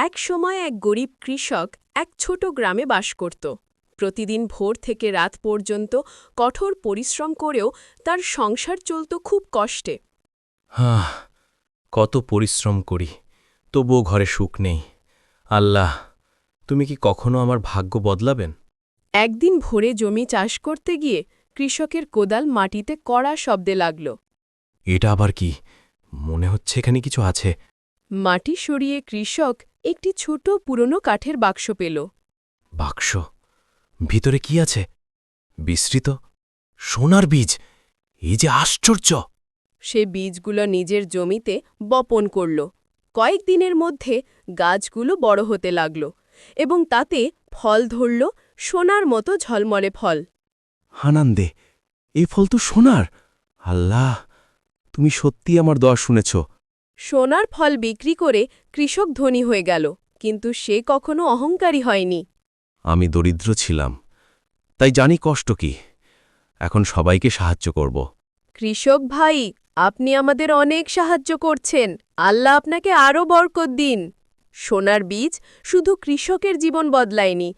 এক সময় এক গরিব কৃষক এক ছোট গ্রামে বাস করত। প্রতিদিন ভোর থেকে রাত পর্যন্ত কঠোর পরিশ্রম করেও তার সংসার চলত খুব কষ্টে। কত পরিশ্রম করি, তবুও ঘরে সুখ নেই। আল্লাহ, তুমি কি কখনো আমার ভাগ্য বদলাবেন? একদিন ভোরে জমি চাষ করতে গিয়ে কৃষকের কোদাল মাটিতে কড়া শব্দে লাগল। এটা আবার কি? মনে হচ্ছে এখানে কিছু আছে। মাটি সরিয়ে কৃষক একটি ছোট পুরনো কাঠের বাক্স পেল। বাক্স? ভিতরে কি আছে? বিস্তৃত সোনার বীজ! এই যে আশ্চর্য! সে বীজগুলো নিজের জমিতে বপন করল। কয়েকদিনের মধ্যে গাছগুলো বড় হতে লাগল এবং তাতে ফল ধরল, সোনার মতো ঝলমলে ফল। আনন্দে, এই ফল তো সোনার! আল্লাহ, তুমি সত্যি আমার দোয়া শুনেছ। সোনার ফল বিক্রি করে কৃষক ধনী হয়ে গেল, কিন্তু সে কখনো অহংকারী হয়নি। আমি দরিদ্র ছিলাম, তাই জানি কষ্ট কি। এখন সবাইকে সাহায্য করব। কৃষক ভাই, আপনি আমাদের অনেক সাহায্য করছেন। আল্লাহ আপনাকে আরও বরকত দিন। সোনার বীজ শুধু কৃষকের জীবন বদলায়নি,